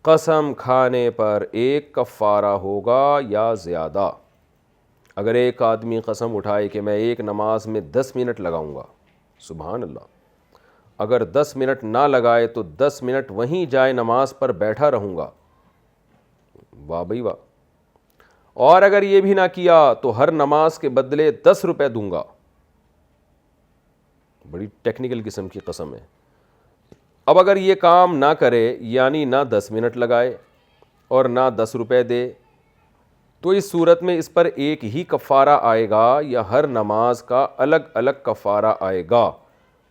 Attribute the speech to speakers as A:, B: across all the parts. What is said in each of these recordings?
A: قسم کھانے پر ایک کفارہ ہوگا یا زیادہ. اگر ایک آدمی قسم اٹھائے کہ میں ایک نماز میں 10 منٹ لگاؤں گا، سبحان اللہ، اگر 10 منٹ نہ لگائے تو 10 منٹ وہیں جائے نماز پر بیٹھا رہوں گا، واہ بھائی واہ، اور اگر یہ بھی نہ کیا تو ہر نماز کے بدلے 10 روپے دوں گا. بڑی ٹیکنیکل قسم کی قسم ہے. اب اگر یہ کام نہ کرے، یعنی نہ 10 منٹ لگائے اور نہ 10 روپے دے، تو اس صورت میں اس پر ایک ہی کفارہ آئے گا یا ہر نماز کا الگ الگ کفارہ آئے گا.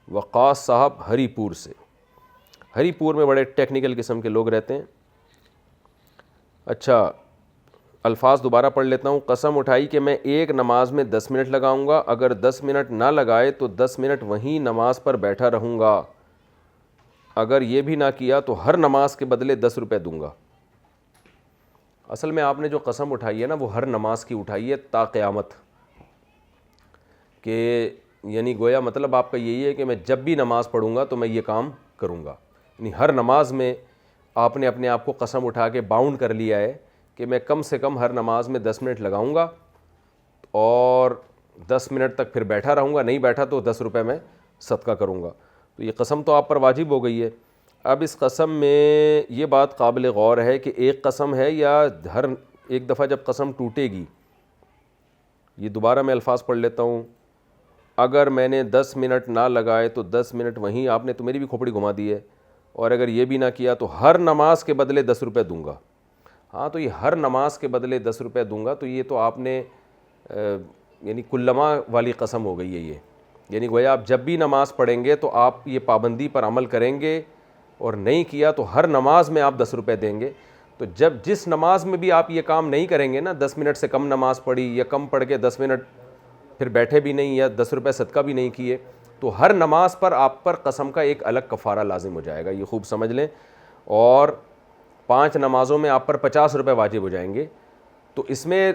A: وقاص صاحب ہری پور سے. ہری پور میں بڑے ٹیکنیکل قسم کے لوگ رہتے ہیں. اچھا الفاظ دوبارہ پڑھ لیتا ہوں. قسم اٹھائی کہ میں ایک نماز میں 10 منٹ لگاؤں گا، اگر 10 منٹ نہ لگائے تو 10 منٹ وہیں نماز پر بیٹھا رہوں گا، اگر یہ بھی نہ کیا تو ہر نماز کے بدلے 10 روپے دوں گا. اصل میں آپ نے جو قسم اٹھائی ہے نا، وہ ہر نماز کی اٹھائی ہے تا قیامت، کہ یعنی گویا مطلب آپ کا یہی ہے کہ میں جب بھی نماز پڑھوں گا تو میں یہ کام کروں گا. یعنی ہر نماز میں آپ نے اپنے آپ کو قسم اٹھا کے باؤنڈ کر لیا ہے کہ میں کم سے کم ہر نماز میں 10 منٹ لگاؤں گا اور 10 منٹ تک پھر بیٹھا رہوں گا، نہیں بیٹھا تو 10 روپے میں صدقہ کروں گا. تو یہ قسم تو آپ پر واجب ہو گئی ہے. اب اس قسم میں یہ بات قابل غور ہے کہ ایک قسم ہے یا ہر ایک دفعہ جب قسم ٹوٹے گی. یہ دوبارہ میں الفاظ پڑھ لیتا ہوں. اگر میں نے 10 منٹ نہ لگائے تو 10 منٹ وہیں، آپ نے تو میری بھی کھوپڑی گھما دی ہے، اور اگر یہ بھی نہ کیا تو ہر نماز کے بدلے 10 روپے دوں گا. ہاں تو یہ ہر نماز کے بدلے 10 روپے دوں گا، تو یہ تو آپ نے یعنی کلما والی قسم ہو گئی ہے یہ. یعنی گویا آپ جب بھی نماز پڑھیں گے تو آپ یہ پابندی پر عمل کریں گے، اور نہیں کیا تو ہر نماز میں آپ 10 روپے دیں گے. تو جب جس نماز میں بھی آپ یہ کام نہیں کریں گے نا، 10 منٹ سے کم نماز پڑھی یا کم پڑھ کے 10 منٹ پھر بیٹھے بھی نہیں یا 10 روپے صدقہ بھی نہیں کیے، تو ہر نماز پر آپ پر قسم کا ایک الگ کفارہ لازم ہو جائے گا. یہ خوب سمجھ لیں. اور 5 نمازوں میں آپ پر 50 روپے واجب ہو جائیں گے. تو اس میں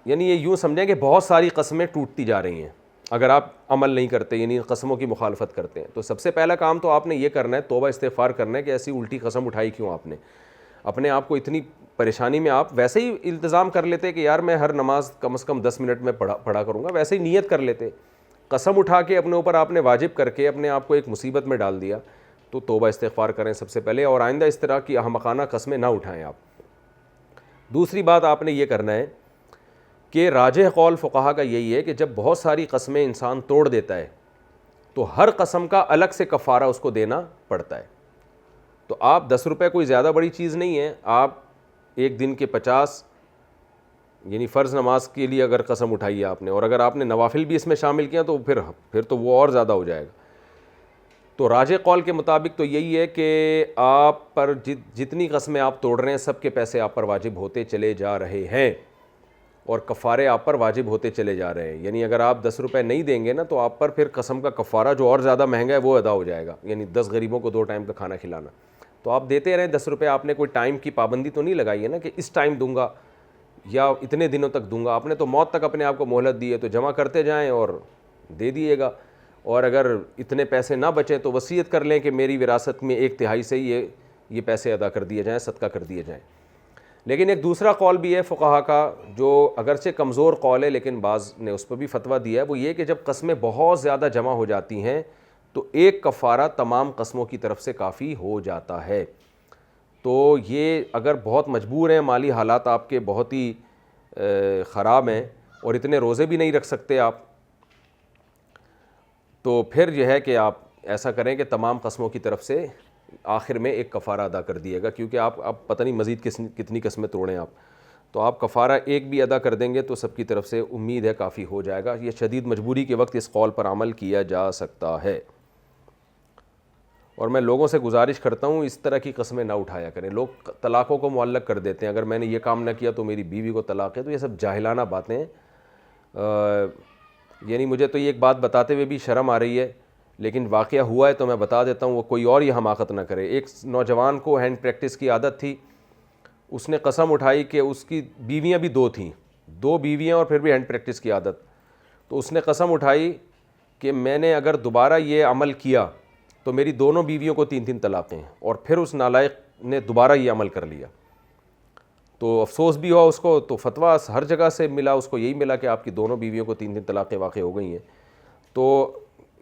A: یعنی یہ یوں سمجھیں کہ بہت ساری قسمیں ٹوٹتی جا رہی ہیں اگر آپ عمل نہیں کرتے، یعنی قسموں کی مخالفت کرتے ہیں. تو سب سے پہلا کام تو آپ نے یہ کرنا ہے، توبہ استغفار کرنا ہے کہ ایسی الٹی قسم اٹھائی کیوں آپ نے. اپنے آپ کو اتنی پریشانی میں آپ ویسے ہی التزام کر لیتے کہ یار میں ہر نماز کم از کم 10 منٹ میں پڑھا کروں گا، ویسے ہی نیت کر لیتے. قسم اٹھا کے اپنے اوپر آپ نے واجب کر کے اپنے آپ کو ایک مصیبت میں ڈال دیا. تو توبہ استغفار کریں سب سے پہلے، اور آئندہ اس طرح کی احمقانہ قسمیں نہ اٹھائیں آپ. دوسری بات آپ نے یہ کرنا ہے کہ راجح قول فقہا کا یہی ہے کہ جب بہت ساری قسمیں انسان توڑ دیتا ہے تو ہر قسم کا الگ سے کفارہ اس کو دینا پڑتا ہے. تو آپ 10 روپے کوئی زیادہ بڑی چیز نہیں ہے. آپ ایک دن کے 50 یعنی فرض نماز کے لیے اگر قسم اٹھائی ہے آپ نے، اور اگر آپ نے نوافل بھی اس میں شامل کیا تو پھر تو وہ اور زیادہ ہو جائے گا. تو راجح قول کے مطابق تو یہی ہے کہ آپ پر جتنی قسمیں آپ توڑ رہے ہیں سب کے پیسے آپ پر واجب ہوتے چلے جا رہے ہیں، اور کفارے آپ پر واجب ہوتے چلے جا رہے ہیں. یعنی اگر آپ 10 روپے نہیں دیں گے نا تو آپ پر پھر قسم کا کفارہ جو اور زیادہ مہنگا ہے وہ ادا ہو جائے گا. یعنی 10 غریبوں کو 2 ٹائم کا کھانا کھلانا. تو آپ دیتے رہیں 10 روپے. آپ نے کوئی ٹائم کی پابندی تو نہیں لگائی ہے نا کہ اس ٹائم دوں گا یا اتنے دنوں تک دوں گا. آپ نے تو موت تک اپنے آپ کو مہلت دی ہے، تو جمع کرتے جائیں اور دے دیے گا. اور اگر اتنے پیسے نہ بچیں تو وصیت کر لیں کہ میری وراثت میں 1/3 سے یہ پیسے ادا کر دیے جائیں، صدقہ کر دیے جائیں. لیکن ایک دوسرا قول بھی ہے فقہا کا جو اگرچہ کمزور قول ہے لیکن بعض نے اس پر بھی فتویٰ دیا ہے. وہ یہ کہ جب قسمیں بہت زیادہ جمع ہو جاتی ہیں تو ایک کفارہ تمام قسموں کی طرف سے کافی ہو جاتا ہے. تو یہ اگر بہت مجبور ہیں، مالی حالات آپ کے بہت ہی خراب ہیں اور اتنے روزے بھی نہیں رکھ سکتے آپ، تو پھر یہ ہے کہ آپ ایسا کریں کہ تمام قسموں کی طرف سے آخر میں ایک کفارہ ادا کر دیے گا. کیونکہ آپ پتہ نہیں مزید کتنی قسمیں توڑیں آپ، تو آپ کفارہ ایک بھی ادا کر دیں گے تو سب کی طرف سے امید ہے کافی ہو جائے گا. یہ شدید مجبوری کے وقت اس قول پر عمل کیا جا سکتا ہے. اور میں لوگوں سے گزارش کرتا ہوں اس طرح کی قسمیں نہ اٹھایا کریں. لوگ طلاقوں کو معلق کر دیتے ہیں، اگر میں نے یہ کام نہ کیا تو میری بیوی کو طلاق ہے. تو یہ سب جاہلانہ باتیں ہیں. یعنی مجھے تو یہ ایک بات بتاتے ہوئے بھی شرم آ رہی ہے، لیکن واقعہ ہوا ہے تو میں بتا دیتا ہوں، وہ کوئی اور یہ حماقت نہ کرے. ایک نوجوان کو ہینڈ پریکٹس کی عادت تھی. اس نے قسم اٹھائی کہ اس کی بیویاں بھی 2 تھیں، 2 بیویاں اور پھر بھی ہینڈ پریکٹس کی عادت. تو اس نے قسم اٹھائی کہ میں نے اگر دوبارہ یہ عمل کیا تو میری دونوں بیویوں کو 3 طلاقیں ہیں. اور پھر اس نالائق نے دوبارہ یہ عمل کر لیا تو افسوس بھی ہوا اس کو, تو فتویٰ ہر جگہ سے ملا, اس کو یہی ملا کہ آپ کی دونوں بیویوں کو 3 طلاقیں واقع ہو گئی ہیں. تو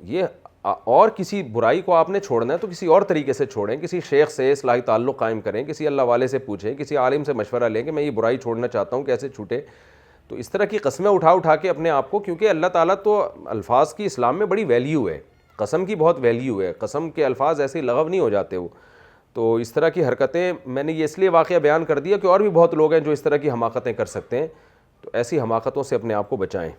A: یہ اور کسی برائی کو آپ نے چھوڑنا ہے تو کسی اور طریقے سے چھوڑیں, کسی شیخ سے اصلاحی تعلق قائم کریں, کسی اللہ والے سے پوچھیں, کسی عالم سے مشورہ لیں کہ میں یہ برائی چھوڑنا چاہتا ہوں, کیسے چھوٹے. تو اس طرح کی قسمیں اٹھا کے اپنے آپ کو, کیونکہ اللہ تعالیٰ تو الفاظ کی اسلام میں بڑی ویلیو ہے, قسم کی بہت ویلیو ہے, قسم کے الفاظ ایسے لغو نہیں ہو جاتے وہ. تو اس طرح کی حرکتیں میں نے یہ اس لیے واقعہ بیان کر دیا کہ اور بھی بہت لوگ ہیں جو اس طرح کی حماقتیں کر سکتے ہیں, تو ایسی حماقتوں سے اپنے آپ کو بچائیں.